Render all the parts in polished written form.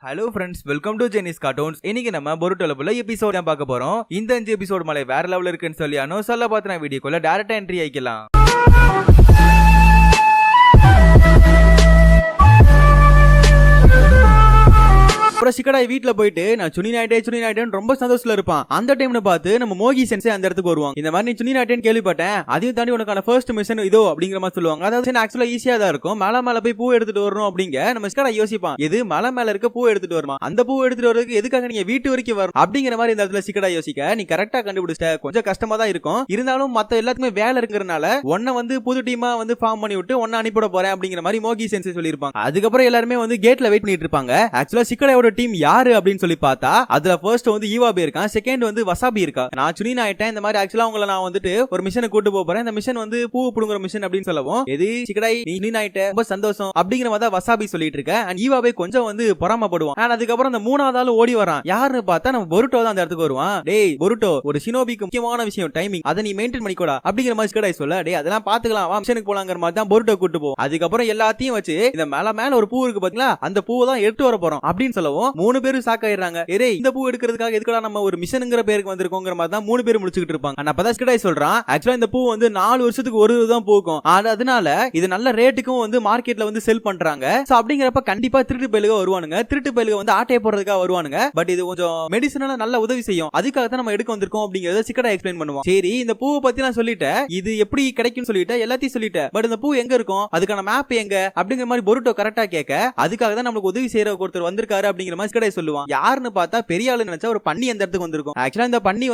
Hello friends, welcome to ஜெனிஸ் cartoons. இன்னைக்கு நம்ம பொருட்டோல எபிசோட் தான் பார்க்க போறோம். இந்த 5 எபிசோட் மேலே வேற லெவல் இருக்குன்னு சொல்லி சொல்ல பார்த்து வீடியோக்குள்ள டைரக்டா என்ட்ரி ஆயிக்கலாம். அப்புறம் சிக்கடாய் வீட்டுல போயிட்டு நான் சுனி நாயிட்டேன்னு ரொம்ப சந்தோஷத்துல இருப்பான். அந்த டைம்னு பார்த்து நம்ம மோகி சென்சே அந்த இடத்துக்கு வருவாங்க. இந்த மாதிரி நீ சுனி நாயிட்டேன்னு கேள்விப்பட்டேன், அதையும் தாண்டி உனக்கான ஃபர்ஸ்ட் மிஷன் இதோ அப்படிங்கிற மாதிரி சொல்லுவாங்க. அதாவது ஆக்சுவலா ஈஸியா தான் இருக்கும். மலை மேல போய் பூ எடுத்துட்டு வரணும் அப்படிங்க நம்ம சிக்கடா யோசிப்பான். எது மலை மேல இருக்க பூ எடுத்துட்டு வருமா, அந்த பூ எடுத்துட்டு வரதுக்கு எதுக்காக நீங்க வீட்டு வரைக்கும் வரும் அப்படிங்கிற மாதிரி இந்த இடத்துல சிக்கடா யோசிக்க நீ கரெக்டா கண்டுபிடிச்சிட்ட. கொஞ்சம் கஷ்டமா தான் இருக்கும், இருந்தாலும் மத்த எல்லாத்துக்குமே வேலை இருக்கிறதுனால ஒன்ன புது டீமா ஃபார்ம் பண்ணி விட்டு ஒன்ன அனுப்பிட போறேன் அப்படிங்கிற மாதிரி மோகி சென்சே சொல்லியிருப்பாங்க. அதுக்கப்புறம் எல்லாருமே கேட்ல வெயிட் பண்ணிட்டு இருப்பாங்க. ஆக்சுவலா சிக்கடாயோட டீம் யாரு அப்படின்னு சொல்லி பார்த்தா அதுல ஃபர்ஸ்ட் ஈவாபே இருக்கான், செகண்ட் வசாபி இருக்கா. நான் சுனி ஆயிட்டேன், இந்த மாதிரி ஆக்சுவலா உங்களை நான் ஒரு மிஷனை கூட்டு போறேன், இந்த மிஷன் பூ புடுங்குற மிஷன் அப்படின்னு சொல்லவும் எது சிக்கடாய் நீ சுனி ஆயிட்ட ரொம்ப சந்தோஷம் அப்படிங்கிற மாதிரி வசாபி சொல்லிட்டு இருக்க. அண்ட் ஈவாபே கொஞ்சம் பொறாமப்படுவான். அண்ட் அதுக்கப்புறம் அந்த மூணாவது ஆள் ஓடி வரான். யாருன்னு பார்த்தா நம்ம பொருட்டோ தான் அந்த இடத்துக்கு வருவான். டேய் பொருட்டோ, ஒரு ஷினோபிக்கு முக்கியமான விஷயம் டைமிங், அதை நீ மெயின்டைன் பண்ணிக்கோடா அப்படிங்கிற மாதிரி சிக்கடாய் சொல்ல, டேய் அதெல்லாம் பாத்துக்கலாம், மிஷனுக்கு போலாங்கிற மாதிரி தான் பொருட்டோ கூட்டு போவோம். அதுக்கப்புறம் எல்லாத்தையும் வச்சு இந்த மேல ஒரு பூ இருக்கு பாத்தீங்களா, அந்த பூவை தான் எடுத்து வர போறோம் அப்படின்னு சொல்லவும் 3 பேரும் சாக்காயிடுறாங்க. இந்த பூ எடுக்கிறதுக்காக எதுக்கடா நம்ம ஒரு மிஷன்ங்கிற பேருக்கு வந்திருக்கோங்கிற மாதிரி தான் 3 பேர் முடிச்சுக்கிட்டு இருப்பாங்க. அப்பதான் சிக்கடாய் சொல்றான், ஆக்சுவலா இந்த பூ 4 வருஷத்துக்கு ஒரு தான் பூக்கும், அதனால இது நல்ல ரேட்டுக்கும் மார்க்கெட்ல செல் பண்றாங்க. சோ அப்படிங்கிறப்ப கண்டிப்பா திருட்டு பயலுக வருவானுங்க. திருட்டு பயலுக ஆட்டையை போடுறதுக்காக வருவானுங்க. பட் இது கொஞ்சம் மெடிசனால நல்ல உதவி செய்யும், அதுக்காக தான் நம்ம எடுக்க வந்திருக்கோம் அப்படிங்கறத சிக்கடாய் எக்ஸ்பிளைன் பண்ணுவோம். சரி, இந்த பூவை பத்தி நான் சொல்லிட்டேன், இது எப்படி கிடைக்கும்னு சொல்லிட்டேன், எல்லாத்தையும் சொல்லிட்டேன். பட் இந்த பூ எங்க இருக்கும், அதுக்கான மேப் எங்க அப்படிங்கிற மாதிரி பொருட்டோ கரெக்டா கேட்க, அதுக்காக தான் நமக்கு உதவி செய்யற ஒருத்தர் வந்திருக்காரு அப்படிங்கிற மாதிரி சிக்கடாய் சொல்லுவான். யாருன்னு பார்த்தா பெரிய ஆளு நினைச்சா ஒரு பண்ணி அந்த இடத்துக்கு வந்திருக்கும். ஆக்சுவலா இந்த பண்ணி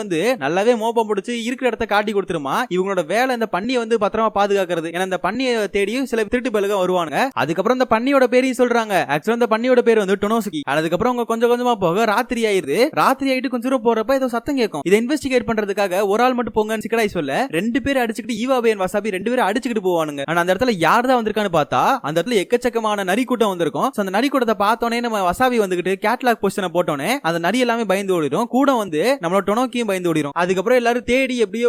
நல்லாவே மோப்பம் பிடிச்சு இருக்கிற இடத்த காட்டி கொடுத்துருமா. இவங்களோட வேலை இந்த பண்ணியை பத்திரமா பாதுகாக்கிறது. ஏன்னா இந்த பண்ணியை தேடியும் சில திருட்டு பயலுக வருவாங்க. அதுக்கப்புறம் இந்த பண்ணியோட பேரையும் சொல்றாங்க. ஆக்சுவலா இந்த பண்ணியோட பேர் டொனோசுகி. அதுக்கப்புறம் அவங்க கொஞ்சம் கொஞ்சமா போக ராத்திரி ஆயிருது. ராத்திரி ஆயிட்டு கொஞ்சம் தூரம் போறப்ப ஏதோ சத்தம் கேட்கும். இதை இன்வெஸ்டிகேட் பண்றதுக்காக ஒரு ஆள் மட்டும் போங்கன்னு சிக்கடாய் சொல்ல 2 பேர் அடிச்சுக்கிட்டு ஈவாபே வசாபி 2 பேரும் அடிச்சுக்கிட்டு போவானுங்க. ஆனா அந்த இடத்துல யார் தான் வந்திருக்கான்னு பார்த்தா அந்த இடத்துல எக்கச்சக்கமான நரி கூட்டம் வந்திருக்கும். அந்த நரி கூட்டத்தை பார்த்தோன்னே நம்ம வசாபி கேட்லாக் பொசிஷனை போட்டோன்னே அந்த நரி எல்லாமே பயந்து ஓடிடும். கூட நம்மளோட டொனோக்கியும் பயந்து ஓடிடும். அதுக்கப்புறம் எல்லாரும் தேடி எப்படியோ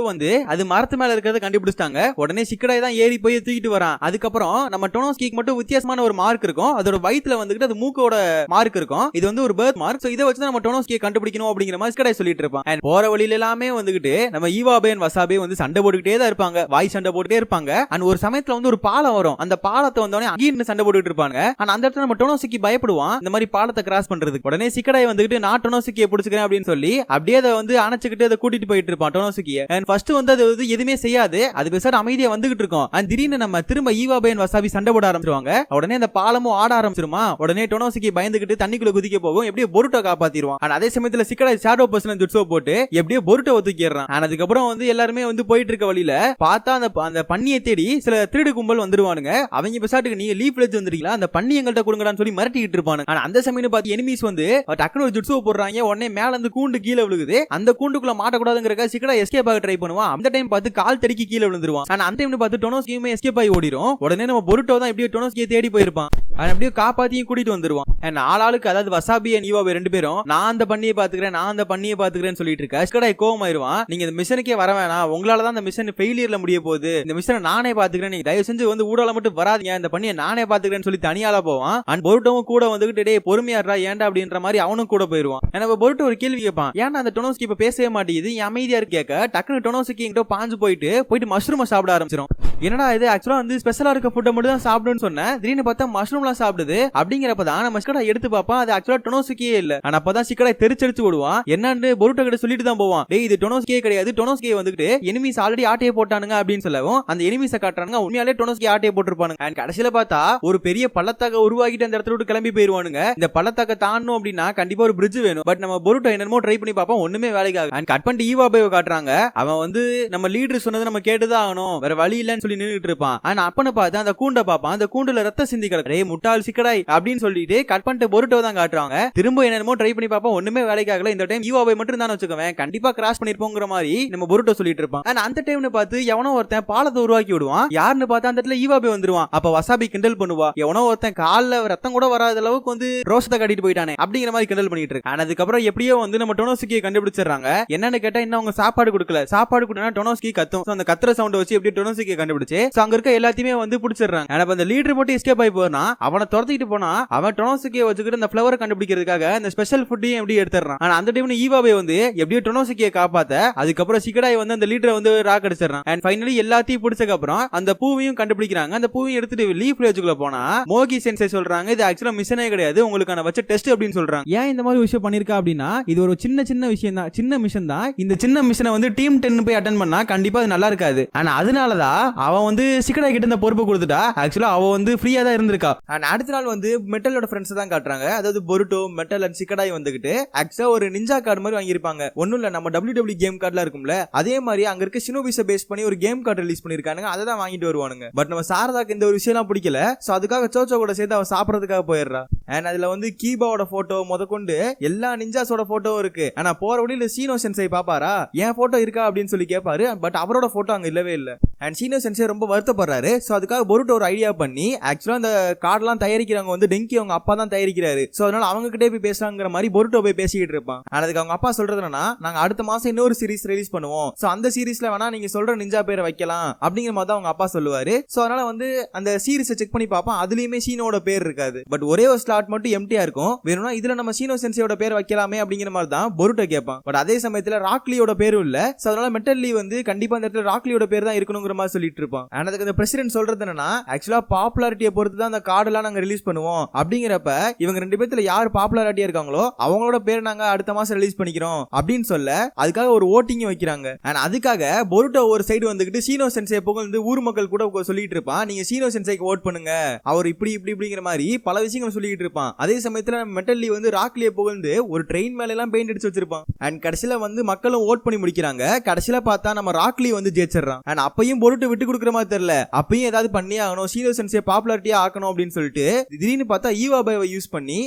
அது மரத்து மேல இருக்கிறத கண்டுபிடிச்சிட்டாங்க. உடனே சிக்கடாய் தான் ஏறி போய் தூக்கிட்டு வரான். அதுக்கப்புறம் நம்ம டொனோஸ்கிக்கு மட்டும் வித்தியாசமான ஒரு மார்க் இருக்கும். அதோட வயித்துல அது மூக்கோட மார்க் இருக்கும். இது ஒரு பர்த் மார்க். சோ இதை வச்சு நம்ம டொனோஸ்கியை கண்டுபிடிக்கணும் அப்படிங்கிற மாதிரி சிக்கடாய் சொல்லிட்டு இருப்பான். போற வழியில எல்லாமே நம்ம ஈவாபே வசாபே சண்டை போட்டுக்கிட்டே தான் இருப்பாங்க. வாய் சண்டை போட்டுட்டே இருப்பாங்க. அண்ட் ஒரு சமயத்துல ஒரு பாலம் வரும். அந்த பாலத்தை வந்தோடனே அங்கேயும் சண்டை போட்டுட்டு இருப்பாங்க. ஆனா அந்த இடத்துல நம்ம டொனோஸ்கி பயப்படுவான் இந்த மாதிரி பாலத்தை கிராஸ் பண்றதுக்கு. உடனே சிக்கடாய் நான் டொனோசுகியை பிடிச்சுக்கிறேன் அப்படின்னு சொல்லி அப்படியே அதை அணைச்சுக்கிட்டு அதை கூட்டிட்டு போயிட்டு இருப்பான் டொனோசுகியை. ஃபர்ஸ்ட் அது எதுவுமே செய்யாது, அது பேசாம அமைதியா வந்துகிட்டு இருக்கும். திடீர்னு நம்ம திரும்ப ஈவாபே வசாபி சண்டை போட ஆரம்பிச்சிருவாங்க. உடனே அந்த பாலமும் ஆட ஆரம்பிச்சிருமா. உடனே டொனோசுகி பயந்துகிட்டு தண்ணிக்குள்ள குதிக்க போகும். எப்படியோ பொருட்டோ காப்பாத்திடுவான். அதே சமயத்துல சிக்கடாய் ஷேடோ பர்சன் ஜுட்ஸோ போட்டு எப்படியோ பொருட்டோ தூக்கிடுறான். அதுக்கப்புறம் எல்லாருமே போயிட்டு இருக்க வழியில பார்த்தா அந்த பண்ணியை தேடி சில திருடு கும்பல் வந்துருவானுங்க. அவங்க பெசாட்டுக்கு நீங்க லீஃப் லெஜ் வந்துருக்கீங்களா, அந்த பண்ணி எங்கள்கிட்ட கொடுங்கடான்னு சொல்லி மிரட்டிட்டு இருப்பாங்க. ஆனா அந்த சமயம் பார்த்து எனிமீஸ் டக்குனு ஒரு ஜுட்ஸோ போடுறாங்க. உடனே மேல கூண்டு கீழே விழுகுது. அந்த கூண்டுக்குள்ள மாட்டக்கூடாதுங்கிறதுக்காக சிக்கடா எஸ்கேப் ஆக ட்ரை பண்ணுவான். அந்த டைம் பார்த்து கால் தடுக்கி கீழே விழுந்துருவான். ஆனா அந்த டைம் பார்த்து டொனோஸ்கியுமே எஸ்கேப் ஆகி ஓடிரும். உடனே நம்ம பொருட்டோ தான் எப்படியோ டொனோஸ்கியை தேடி போயிருப்பான். அப்படியே காப்பாத்தியும் கூட்டிட்டு வந்துருவான். ஆளாளுக்கு அதாவது வசாபி அண்ட் ஈவாபே 2 பேரும் நான் அந்த பண்ணியை பாத்துக்கிறேன் சொல்லிட்டு இருக்க. சிக்கடாய் கோவமாயிருவான். நீங்க இந்த மிஷனுக்கே வர வேணாம், உங்களாலதான் இந்த மிஷன் ஃபெயிலியர்ல முடிய போகுது, இந்த மிஷனை நானே பாத்துக்கிறேன், நீங்க தயவு செஞ்சு ஊடால மட்டும் வராதீங்க, இந்த பண்ணியை நானே பாத்துக்கிறேன்னு சொல்லி தனியால போவான். அண்ட் பொருட்டோவும் கூட டேய் பொறுமையாடுறா ஏன்டா அப்படின்ற மாதிரி அவனும் கூட போயிருவான். எனக்கு பொருட்டோ ஒரு கேள்வி கேட்பான், ஏன்னா அந்த டொனோஸ்கி இப்ப பேசவே மாட்டேங்குது, அமைதியா இருக்கு கேட்க. டக்குனு டொனோஸ்கி என்கிட்ட பாஞ்சு போயிட்டு மஷ்ரூம் சாப்பிட ஆரம்பிச்சிடும். என்னடா இது ஆக்சுவலா ஸ்பெஷலா இருக்க ஃபுட்டை மட்டும் தான் சாப்பிடுன்னு சொன்னேன், திடீர்னு பார்த்தா மஷ்ரூம்லாம் சாப்பிடுது அப்படிங்கிறப்பதான் நம்ம சிக்கடா எடுத்து பார்ப்பான். அது ஆக்சுவலா டொனோஸ்கியே இல்ல. ஆனா அப்பதான் சிக்கடாய் தெரிச்சடிச்சு ஓடுவான். என்னன்னு பொருட்டோ கிட்ட சொல்லிட்டு தான் போவான், டேய் இது டொனோஸ்கியே கிடையாது, டொனோஸ்கியை எனிமீஸ் ஆல்ரெடி ஆட்டையை போட்டானுங்க அப்படின்னு சொல்லவும் அந்த எனிமீஸை காட்டுறாங்க. உண்மையாலே டொனோஸ்கி ஆட்டையை போட்டுருப்பானுங்க. அண்ட் கடைசியில பார்த்தா ஒரு பெரிய பள்ளத்தாக்க உருவாக்கிட்டு அந்த இடத்துல விட்டு கிளம்பி போயிருவானுங்க. இந்த பள்ளத்தாக்க தாண்டணும் அப்படின்னா கண்டிப்பா ஒரு பிரிட்ஜ் வேணும். பட் நம்ம பொருட்டோ என்னமோ ட்ரை பண்ணி பார்ப்போம், ஒண்ணுமே வேலைக்காக. அண்ட் கட் பண்ணிட்டு ஈவாபேவை காட்டுறாங்க. அவன் நம்ம லீடர் சொன்னது நம்ம கேட்டுதான் ஆகணும், வேற வழி இல்லன்னு சொல்லி நின்னுட்டு இருப்பான். ஆனா அப்பன்னு பார்த்து அந்த கூண்டை பார்ப்பான். அந்த கூண்டுல ரத்த சிந்தி கிடக்கு. முட்டாள் சிக்கடாய் அப்படின்னு சொல்லிட்டு கட் பண்ணிட்டு பொருட்டோ தான் காட்டுறாங்க. திரும்ப என்னமோ ட்ரை பண்ணி பார்ப்போம், ஒண்ணுமே வேலைக்காகல. இந்த டைம் ஈவாபே மட்டும் தான் வச்சுக்கவேன், கண்டிப்பா கிராஸ் பண்ணிருப்போங்கிற மாதிரி நம்ம பொருட்டோ சொல்லிட்டு இருப்பான். ஆனா அந்த டைம்னு பார்த்து எவனோ ஒருத்தன் பாலத்தை உருவாக்கி விடுவான். யாருன்னு பார்த்தா அந்த இடத்துல ஈவாபே வந்துருவான். அப்ப வசாபி கிண்டல் பண்ணுவா, எவனோ ஒருத்தன் கால்ல ரத்தம் கூட வராத அளவுக்கு ரோஷத்தை கட்டிட்டு போயிட்டானே அப்படிங்கிற மாதிரி கிண்டல் பண்ணிட்டு இருக்கு. அதுக்கப்புறம் எப்படியோ நம்ம டொனோஸ்கியை கண்டுபிடிச்சிடறாங்க. என்னன்னு கேட்டா இன்னும் அவங்க சாப்பாடு கொடுக்கல. சாப்பாடு கொடுத்தா டொனோஸ்கி கத்தும். அந்த கத்துற சவுண்ட் வச்சு எப்படி டொனோஸ்கியை கண்டுபிடிச்சு அங்க இருக்க எல்லாத்தையுமே பிடிச்சிடுறாங்க. அந்த லீடர் மட்டும் எஸ்கேப் ஆகி போறான். அவனை துரத்திட்டு போனா அவன் டொனோசுகே வச்சுக்கிட்டு அந்த ஃபிளவரை கண்டுபிடிக்கிறதுக்காக அந்த ஸ்பெஷல் ஃபுட்டையும் எப்படி எடுத்துறான். ஆனா அந்த டைம்ல ஈவாபே வந்து எப்படியோ டொனோசுகே காப்பாத்த அதுக்கப்புறம் சிகடாய் வந்து அந்த லீடரை வந்து ராக் அடிச்சிடறான். அண்ட் ஃபைனலி எல்லாத்தையும் பிடிச்சதுக்கு அப்புறம் அந்த பூவையும் கண்டுபிடிக்கிறாங்க. அந்த பூவையும் எடுத்துட்டு லீஃப் வில்லேஜுக்குள்ள போனா மோகி சென்சே சொல்றாங்க இது ஆக்சுவலா மிஷனே கிடையாது, உங்களுக்கான வச்ச டெஸ்ட் அப்படின்னு சொல்றாங்க. ஏன் இந்த மாதிரி விஷயம் பண்ணிருக்கா அப்படின்னா இது ஒரு சின்ன விஷயம் தான், சின்ன மிஷன் தான். இந்த சின்ன மிஷனை வந்து டீம் 10 போய் அட்டெண்ட் பண்ணா கண்டிப்பா அது நல்லா இருக்காது. ஆனா அதனாலதான் அவன் வந்து சிகடாய் கிட்ட இந்த பொறுப்பு கொடுத்துட்டா ஆக்சுவலா அவ வந்து ஃப்ரீயா தான் இருந்திருக்கா. அண்ட் அடுத்த நாள் வந்து மெட்டலோட ஃப்ரெண்ட்ஸ் தான் காட்டுறாங்க. அதாவது பொருட்டோ மெட்டல் அண்ட் சிகடாய் வந்துகிட்டு ஆக்சுவலா ஒரு நிஞ்சா கார்டு மாதிரி வாங்கியிருப்பாங்க. ஒன்னும் இல்ல நம்ம WWE கேம் கார்டுலாம் இருக்கும்ல அதே மாதிரி அங்க இருக்க ஷினோபிஸை பேஸ் பண்ணி ஒரு கேம் கார்டு ரிலீஸ் பண்ணிருக்கானுங்க. அதை தான் வாங்கிட்டு வருவானுங்க. பட் நம்ம சாரதாக்கு இந்த ஒரு விஷயம்லாம் பிடிக்கல. சோ அதுக்காக சோச்சோ கூட சேர்த்து அவன் சாப்பிடறதுக்காக போயிடுறா. அண்ட் அதுல வந்து கீபாவோட போட்டோ முதற்கொண்டு எல்லா நிஞ்சாஸோட போட்டோவும் இருக்கு. ஆனா போற வழியில சீனோ சென்சை பாப்பாரா என் போட்டோ இருக்கா அப்படின்னு சொல்லி கேட்பாரு. பட் அவரோட போட்டோ அங்க இல்லவே இல்ல. அண்ட் சீனோ சென்சே ரொம்ப வருத்தப்படுறாரு. சோ அதுக்காக பொருட்டோ ஒரு ஐடியா பண்ணி ஆக்சுவலா அந்த கார்டெல்லாம் தயாரிக்கிறவங்க வந்து டெங்கி அவங்க அப்பா தான் தயாரிக்கிறாரு. சோ அதனால அவங்க கிட்டே போய் பேசுறாங்கிற மாதிரி பொருட்டோ போய் பேசிக்கிட்டு இருப்பான். அதுக்கு அவங்க அப்பா சொல்றது என்னன்னா நாங்க அடுத்த மாசம் இன்னொரு சீரிஸ் ரிலீஸ் பண்ணுவோம். சோ அந்த சீரிஸ்ல வேணா நீங்க சொல்ற நிஞ்சா பேரை வைக்கலாம் அப்படிங்கிற மாதிரி தான் அவங்க அப்பா சொல்லுவாரு. சோ அதனால வந்து அந்த சீரிஸை செக் பண்ணி பார்ப்பான். அதுலயுமே சீனோட பேர் இருக்காது. பட் ஒரே ஒரு ஸ்லாட் மட்டும் எம்டியா இருக்கும். வேணும்னா இதுல நம்ம சீனோ சென்சேயோட பேர் வைக்கலாமே அப்படிங்கிற மாதிரி தான் பொருட்டோ கேட்பான். பட் அதே சமயத்துல ராக்லியோட பேரும் இல்ல. சோ அதனால மெட்டல் லீ வந்து கண்டிப்பா அந்த இடத்துல ராக்லியோட பேர் தான் இருக்கணுங்கிற மாதிரி சொல்லிட்டு இருப்பான். அதுக்கு அந்த பிரசிடென்ட் சொல்றது என்னன்னா ஆக்சுவலா பாப்புலாரிட்டியை பொறுத்து தான் அந்த கார்டு எல்லாம் நாங்க ரிலீஸ் பண்ணுவோம். அப்படிங்கிறப்ப இவங்க ரெண்டு பேர்த்துல யார் பாப்புலாரிட்டியா இருக்காங்களோ அவங்களோட பேர் நாங்க அடுத்த மாசம் ரிலீஸ் பண்ணிக்கிறோம் அப்படின்னு சொல்ல அதுக்காக ஒரு ஓட்டிங் வைக்கிறாங்க. அதுக்காக பொருட்டோ ஒரு சைடு வந்துகிட்டு சீனோ சென்சே புகழ்ந்து ஊர் மக்கள் கூட சொல்லிட்டு இருப்பான் நீங்க சீனோ சென்சேக்கு ஓட் பண்ணுங்க அவர் இப்படி இப்படிங்கிற மாதிரி பல விஷயங்கள் சொல்லிட்டு இருப்பான். அதே சமயத்துல மெட்டல் லீ வந்து ராக்லியை புகழ்ந்து ஒரு ட்ரெயின் மேல எல்லாம் பெயிண்ட் அடிச்சு வச்சிருப்பான். அண்ட் கடைசியில வந்து மக்களும் ஓட் பண்ணி முடிக்கிறாங்க. கடைசியில பார்த்தா நம்ம ராக்லி வந்து ஜெயிச்சிடறான். அண்ட் அப்பையும் பொருட்டு விட்டு கொடுக்குற மாதிரி தெரியல. அப்பயும் ஏதாவது பண்ணி ஆகணும் சீனோ சென்சே பாப்புலாரிட்டியா ஆக்கணும் அப்படின்னு சொல்லிட்டு திடீர்னு பார்த்தா ஈவாபேவை யூஸ் பண்ணி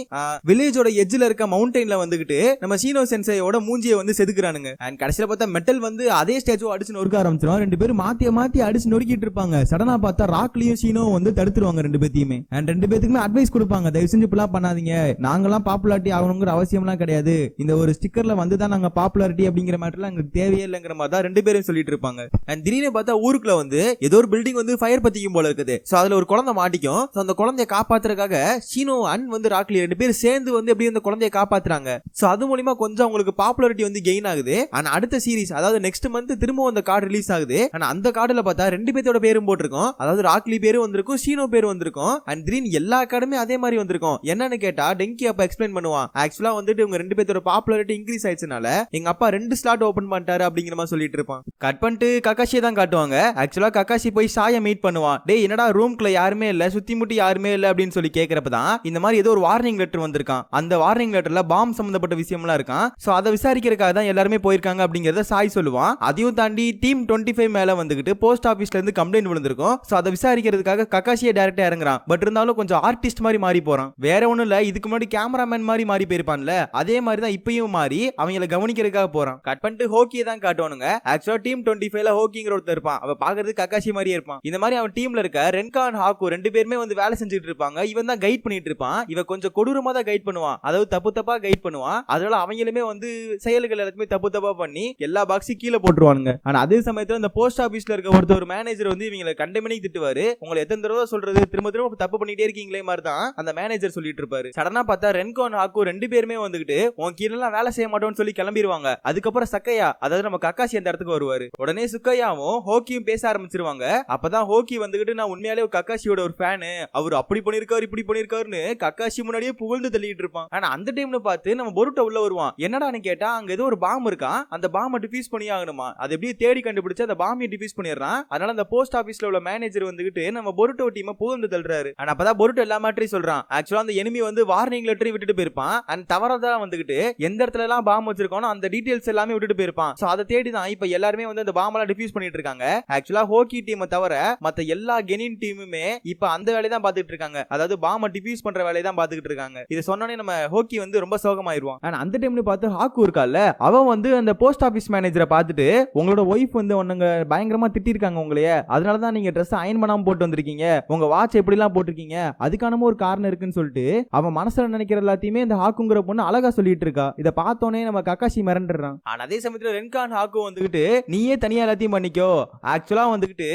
வில்லேஜோட எட்ஜ்ல இருக்க மவுண்டன்ல வந்துகிட்டு நம்ம சீனோ சென்சேயோட மூஞ்சியை வந்து செதுக்குறானுங்க. அண்ட் கடைசியில பார்த்தா மெட்டல் வந்து அதே ஸ்டேஜோ அடிச்சு நொறுக்க ஆரம்பிச்சிடும். ரெண்டு பேரும் மாத்தி அடிச்சு நொறுக்கிட்டு இருப்பாங்க. சடனா பார்த்தா ராக்லியும் சீனோ வந்து தடுத்துருவாங்க ரெண்டு பேத்தையுமே. அண்ட் ரெண்டு பேத்துக்குமே அட்வைஸ் கொடுப்பாங்க தயவு செஞ்சு இப்பெல்லாம் பண்ணாதீங்க, நாங்கெல்லாம் பாப்புலாரிட்டி ஆகணுங்கிற அவசியம்லாம் கிடையாது, இந்த ஒரு ஸ்டிக்கர்ல வந்து தான் நாங்க பாப்புலாரிட்டி அப்படிங்கிற மேட்டர்லாம் எங்களுக்கு தேவையே இல்லைங்கிற மாதிரி தான் ரெண்டு பேரும் சொல்லிட்டு இருப்பாங்க. அண்ட் திடீர்னு பார்த்தா ஊருக்குள்ள வந்து ஏதோ ஒரு பில்டிங் வந்து ஃபயர் பத்திக்கும் போல இருக்குது. சோ அதுல ஒரு குழந்தை மாட்டிக்கும். சோ அந்த குழந்தைய காப்பாத்துறதுக்காக சீனோ அண்ட் வந்து ராக்லி ரெண்டு பேரும் சேர்ந்து வந்து எப்படி அந்த குழந்தைய காப்பாத்துறாங்க. சோ அது மூலமா கொஞ்சம் அவங்களுக்கு பாப்புலாரிட்டி வந்து கெயின் ஆகுது. ஆனா அடுத்த சீரிஸ் அதாவது நெக்ஸ்ட் மந்த் திரும்ப அந்த கார்டு ரிலீஸ் ஆகுது. ஆனா அந்த கார்டுல பார்த்தா ரெண்டு பேத்தோட பேரும் போட்டிருக்கும். அதாவது ராக்லி பேரும் வந்திருக்கும் சீனோ பேரும் வந்திருக்கும். அண்ட் திடீர்னு எல்லா கார்டுமே அதே மாதிரி வந்திருக்கும். என்னன்னு கேட்டா டெங்கி அப்பா எக்ஸ்பிளைன் பண்ணுவான் ஆக்சுவலா வந்துட்டு இவங்க ரெண்டு பேத்தோட பாப்புலாரிட்டி இன்க்ரீஸ் ஆயிடுச்சுனால எங்க அப்பா 2 ஸ்லாட் ஓபன் பண்ணிட்டாரு அப்படிங்கிற மாதிரி சொல்லிட்டு இருப்பான். கட் பண்ணிட்டு கக்காஷியை தான் காட்டுவாங்க. ஆக்சுவலா கக்காஷி போய் சாயை மீட் பண்ணுவான். டேய் என்னடா ரூம்குள்ள யாருமே இல்ல சுத்தி முட்டி யாருமே இல்ல அப்படின்னு சொல்லி கேக்குறப்பதான் இந்த மாதிரி ஏதோ ஒரு வார்னிங் லெட்டர் வந்திருக்கான். அந்த வார்னிங் லெட்டர்ல பாம் சம்பந்தப்பட்ட விஷயம்லாம் இருக்கான். சோ அதை விசாரிக்கிறதுக்காக தான் எல்லாருமே போயிருக்காங்க அப்படிங்கறத சாய் சொல்லுவான். அதையும் தாண்டி டீம் 25 மேல வந்துகிட்டு போஸ்ட் ஆபீஸ்ல இருந்து கம்ப்ளைண்ட் விழுந்திருக்கும். சோ அதை விசாரிக்கிறதுக்காக கக்காஷியை டைரக்டா இறங்குறான். பட் இருந்தாலும் கொஞ்சம் ஆர்டிஸ்ட் மாதிரி மாறி போறான். வேற ஒண்ணும் இல்ல இதுக்கு முன்னாடி கேமராமேன் மாதிரி மாறி போயிருப்பான்ல அதே மாதிரி தான் இப்பயும் மாறி அவங்கள கவனிக்கிறதுக்காக போறான். கட் பண்ணிட்டு ஹோக்கியை தான் காட்டுவானுங்க. ஆக்சுவலா டீம் 25ல ஹோக்கிங்கிற ஒருத்தர் இருப்பான். அவ பாக்குறதுக்கு கக்காஷி மாதிரியே இருப்பான். இந்த மாதிரி அவன் டீம்ல இருக்க ரென்கான் ஹாக்கு ரெண்டு பேருமே வந்து வேலை செஞ்சுட்டு இருப்பாங்க. இவன் தான் கைட் பண்ணிட்டு இருப்பான். இவன் கொஞ்சம் கொடூரமா தான் கைட் பண்ணுவான். அதாவது தப்பா கைட் பண்ணுவான். அதனால அவங்களுமே வந்து செயல்கள் எல்லாத்தையுமே தப்பா பண்ணி எல்லா பாக்ஸையும் கீழே போட்டுருவானுங்க. ஆனா அதே சமயத்துல இந்த போஸ்ட் ஆபீஸ்ல இருக்க ஒரு மேனேஜர் வந்து இவங்களை கண்டமணி திட்டுவாரு. உங்களை எத்தனை தடவை சொல்றது திரும்ப தப்பு பண்ணிட்டே இருக்கீங்களே மாதிரி தான் அந்த மேனேஜர் சொல்லிட்டு இருப்பாரு. சடனா பார்த்தா ரென்கான் ஹாக்கு ரெண்டு பேருமே வந்துகிட்டு உன் கீழ எல்லாம் வேலை செய்ய மாட்டோம்னு சொல்லி கிளம்பிடுவாங்க. அதுக்கப்புறம் சக்கையா அதாவது நம்ம கக்காஷி அந்த இடத்துக்கு வருவாரு. உடனே சுக்கையாவும் ஹோக்கியும் பேச ஆரம்பிச்சிருவாங்க. அப்பதான் ஹோக்கி வந்துகிட்டு நான் உண்மையாலே கக்காஷியோட ஒரு ஃபேனு, அவர் அப்படி பண்ணிருக்காரு இப்படி பண்ணிருக்காருன்னு கக்காஷி முன்னாடியே புகழ்ந்து தள்ளிட்டு இருப்பான். ஆனா அந்த டைம்ல பார்த்து நம்ம பொருட்டோ உள்ள வருவான். என்னடான்னு கேட்டா அங்க ஏதோ ஒரு பாம் இருக்கான். அந்த பாம்பை டிஃப்யூஸ் பண்ணி ஆகணுமா. அது எப்படியே தேடி கண்டுபிடிச்சு அந்த பாம்பை டிஃப்யூஸ் பண்ணிடுறான். அதனால அந்த போஸ்ட் ஆபீஸ்ல உள்ள மேனேஜர் வந்துகிட்டு நம்ம பொருட்டோ டீமை புகழ்ந்து தள்ளுறாரு. ஆனா அப்பதான் பொருட்டோ எல்லா மேட்டரையும் சொல்றான். ஆக்சுவலா அந்த எனிமி வந்து வார்னிங் லெட்டரையும் விட்டுட்டு போயிருப்பான். அண்ட் தவறதா வந்துகிட்டு எந்த இடத்துல எல்லாம் பாம் வச்சிருக்கோம் அந்த டீடைல்ஸ் எல்லாமே விட்டுட்டு போயிருப்பான். சோ அதை தேடி தான் இப்ப எல்லாருமே வந்து அந்த பாம் எல்லாம் டிஃப்யூஸ் பண்ணிட்டு இருக்காங்க. ஆக்சுவலா ஹோக்கி டீமை தவிர மத்த எல்லா கெனின் டீமுமே இப்ப அந்த வேலையை தான் பாத்துட்டு இருக்காங்க. அதாவது பாம்பை டிஃப்யூஸ் பண்ற வேலையை தான் பாத்துக்கிட்டு இருக்காங்க. இது சொன்னோனே நம்ம ஹோக்கி வந்து ரொம்ப சோகமாயிருவான். ஆனா அந்த டைம்ல பார்த்து ஹாக்கு இருக்கால அவன் வந்து அந்த போஸ்ட் ஆபீஸ் மேனேஜரை பார்த்துட்டு உங்களோட ஒய்ஃப் வந்து ஒண்ணுங்க பயங்கரமா திட்டிருக்காங்க உங்களையே, அதனாலதான் நீங்க ட்ரெஸ் அயன் பண்ணாம போட்டு வந்திருக்கீங்க, உங்க வாட்ச் எப்படி எல்லாம் போட்டிருக்கீங்க, அதுக்கான ஒரு காரணம் இருக்குன்னு சொல்லிட்டு சொல்லிட்டு அவன் மனசுல நினைக்கிற எல்லாத்தையுமே இந்த ஹாக்குங்கிற பொண்ணு அழகா சொல்லிட்டு இருக்கா. இதை பார்த்தோன்னே நம்ம கக்காஷி மிரண்டுறான். ஆனா அதே சமயத்துல ரென்கான் ஹாக்கு வந்துகிட்டு நீயே தனியா எல்லாத்தையும் பண்ணிக்கோ. ஆக்சுவலா வந்துகிட்டு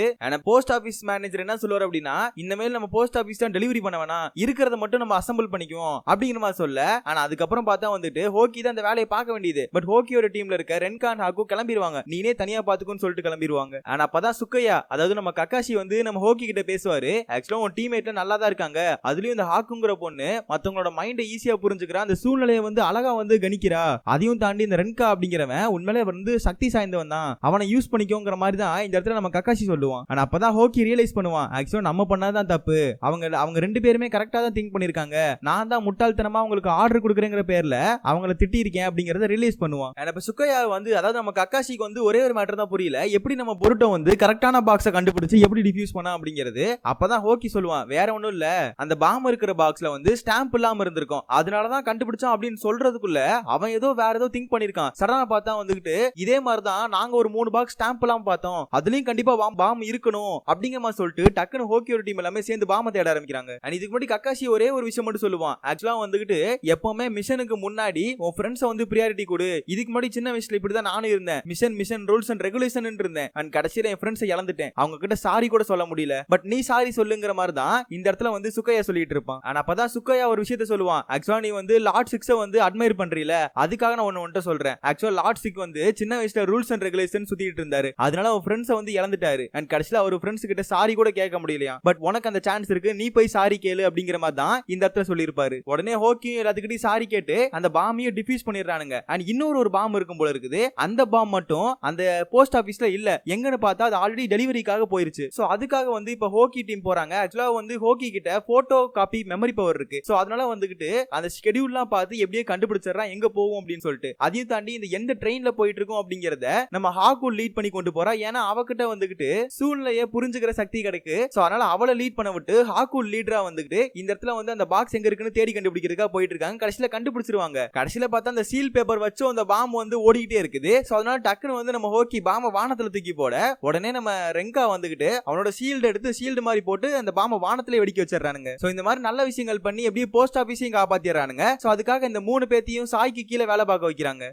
போஸ்ட் ஆபீஸ் மேனேஜர் என்ன சொல்லுவார் அப்படின்னா, இனிமேல் நம்ம போஸ்ட் ஆபீஸ் தான் டெலிவரி பண்ண வேணாம், இருக்கிறத மட்டும் நம்ம அசம்பிள் பண்ணிக்குவோம் அப்படிங்கிற மாதிரி சொல்ல. ஆனா அதுக்கப்புறம் பார்த்தா வந்துட்டு ஹோக்கி தான் அந்த வேலையை பார்க்க வேண்டியது. பட் ஹோக்கியோட டீம்ல இருக்க ரென்கான் ஹாக்கு கிளம்பிடுவாங்க, நீனே தனியா பாத்துக்கோன்னு சொல்லிட்டு கிளம்பிடுவாங்க. ஆனா அப்பதான் சுக்கையா, அதாவது நம்ம கக்காஷி வந்து நம்ம ஹோக்கி கிட்ட பேசுவாரு. ஆக்சுவலா உன் டீம்மேட்ல நல்லா தான் இருக்காங்க, அதுலயும் இந்த ஹாக்குங்கிற பொண்ணு மத்தவங்களோட மைண்டை ஈஸியா புரிஞ்சுக்கிறா, அந்த சூழ்நிலையை வந்து அழகா வந்து கணிக்கிறா. அதையும் தாண்டி இந்த ரென்கா அப்படிங்கிறவன் உண்மையிலே வந்து சக்தி சாய்ந்தவன் தான், அவனை யூஸ் பண்ணிக்கோங்கிற மாதிரி தான் இந்த இடத்துல நம்ம கக்காஷி சொல்லுவான். ஆனா அப்பதான் ஹோக்கி ரியலைஸ் பண்ணுவான், ஆக்சுவலா நம்ம பண்ணாதான் தப்பு, அவங்க ரெண்டு பேருமே கரெக்டா தான் திங்க் பண்ணிருக்காங்க, நான் தான் முட்டாள்தனமா உங்களுக்கு ஆர்டர் கொடுக்குறேங்கிற பேர்ல அவங்கள திட்டி இருக்கேன் அப்படிங்கறத ரிலீஸ் பண்ணுவான். இப்ப சுக்கையா வந்து, அதாவது நம்ம கக்காஷிக்கு வந்து ஒரே ஒரு மேட்டர் தான் புரியல, எப்படி நம்ம பொருட்டை வந்து கரெக்டான பாக்ஸை கண்டுபிடிச்சு எப்படி டிஃப்யூஸ் பண்ணா அப்படிங்கிறது. அப்பதான் ஹோக்கி சொல்லுவான், வேற ஒண்ணும் இல்ல, அந்த பாம் இருக்கிற பாக்ஸ்ல வந்து ஸ்டாம்ப் இல்லாம இருந்திருக்கும், அதனாலதான் கண்டுபிடிச்சான் அப்படின்னு சொல்றதுக்குள்ள அவன் ஏதோ வேற ஏதோ திங்க் பண்ணிருக்கான். சடனா பார்த்தா வந்துகிட்டு இதே மாதிரிதான் நாங்க ஒரு 3 பாக்ஸ் ஸ்டாம்ப் எல்லாம் பார்த்தோம், அதுலயும் கண்டிப்பா பாம் இருக்கணும் அப்படிங்கிற மாதிரி சொல்லிட்டு டக்குனு ஹோக்கியோட டீம் எல்லாமே சேர்ந்து பாம தேட ஆரம்பிக்கிறாங்க. இதுக்கு முன்னாடி கக்காஷி ஒரே ஒரு விஷயம் மட்டும் சொல்லுவான், ஆக்சுவலா வந்துகிட்டு எப்பவுமே மிஷனுக்கு முன்னாடி உன் ஃப்ரெண்ட்ஸை வந்து பிரியாரிட்டி கொடு. இதுக்கு முன்னாடி சின்ன வயசுல இப்படிதான் நானும் இருந்தேன், மிஷன் ரூல்ஸ் அண்ட் ரெகுலேஷன் இருந்தேன், அண்ட் கடைசியில என் ஃப்ரெண்ட்ஸை இழந்துட்டேன், அவங்க கிட்ட சாரி கூட சொல்ல முடியல, பட் நீ சாரி சொல்லுங்கிற மாதிரி தான் இந்த இடத்துல வந்து சுக்கையா சொல்லிட்டு இருப்பான். ஆனா அப்பதான் சுக்கையா ஒரு விஷயத்த சொல்லுவான், ஆக்சுவலா நீ வந்து லார்ட் 6 வந்து அட்மையர் பண்றீல, அதுக்காக நான் ஒன்னு சொல்றேன், ஆக்சுவலா லார்ட் 6 வந்து சின்ன வயசுல ரூல்ஸ் அண்ட் ரெகுலேஷன் சுத்திட்டு இருந்தாரு, அதனால அவன் ஃப்ரெண்ட்ஸை வந்து இழந்துட்டாரு, அண்ட் கடைசியில அவர் ஃப்ரெண்ட்ஸ் கிட்ட சாரி கூட கேட்க முடியலையா, பட் உனக்கு அந்த சான்ஸ் இருக்கு, நீ போய் சாரி கேளு அப்படிங்கிற மாதிரி தான் இந்த இடத்துல சொல்லியிருப்பாரு. உடனே ஹோக்கியும் எல்லாத்துக்கிட்டையும் சாரி கேட்டு அந்த பாமையும் டிஃப்யூஸ் பண்ணிடுறானுங்க. அண்ட் இன்னொரு பாம் இருக்கும் போல இருக்குது, அந்த பாம் மட்டும் அந்த போஸ்ட் ஆபீஸ்ல இல்ல, எங்கன்னு பார்த்தா அது ஆல்ரெடி டெலிவரிக்காக போயிருச்சு. சோ அதுக்காக வந்து இப்ப ஹோக்கி டீம் போறாங்க. ஆக்சுவலா வந்து ஹோக்கி கிட்ட போட்டோ காப்பி மெமரி பவர் இருக்கு, சோ அதனால வந்துகிட்டு அந்த ஸ்கெடியூல்லாம் பார்த்து எப்படியே கண்டுபிடிச்சிடறான் எங்க போவோம் அப்படின்னு சொல்லிட்டு. அதையும் தாண்டி இந்த எந்த ட்ரெயின்ல போயிட்டு இருக்கோம் அப்படிங்கறத நம்ம ஹாக்கு லீட் பண்ணி கொண்டு போறா, ஏன்னா அவகிட்ட வந்துகிட்டு சூழ்நிலையை புரிஞ்சுக்கிற சக்தி கிடைக்கு. சோ அதனால அவளை லீட் பண்ண விட்டு ஹாக்கு லீடரா வந்துகிட்டு இந்த இடத்துல வந்து அந்த பாக்ஸ் எங்க இருக்குன்னு தேடி கண்டுபிடிக்கிறதுக்காக போயிட்டு இருக்காங்க. கடைசியில கண்டுபிடிச்சிருவாங்க. கடைசியில பார்த்தா அந்த சீல் பேப்பர் வச்சு அந்த பாம் வந்து ஓடிக்கிட்டே இருக்குது. சோ அதனால டக்குன்னு வந்து நம்ம ஹோக்கி பாம வானத்துல தூக்கி போட, உடனே நம்ம ரெங்கா வந்துகிட்டு அவனோட ஷீல்டு எடுத்து ஷீல்டு மாதிரி போட்டு அந்த பாம வானத்திலே வெடிக்க வச்சிடறானுங்க. சோ இந்த மாதிரி நல்ல விஷயங்கள் பண்ணி எப்படியே போஸ்ட் ஆபீஸையும் காப்பாத்திடுறானுங்க. சோ அதுக்காக இந்த 3 பேத்தையும் சாய்க்கு கீழே வேலை பார்க்க வைக்கிறாங்க.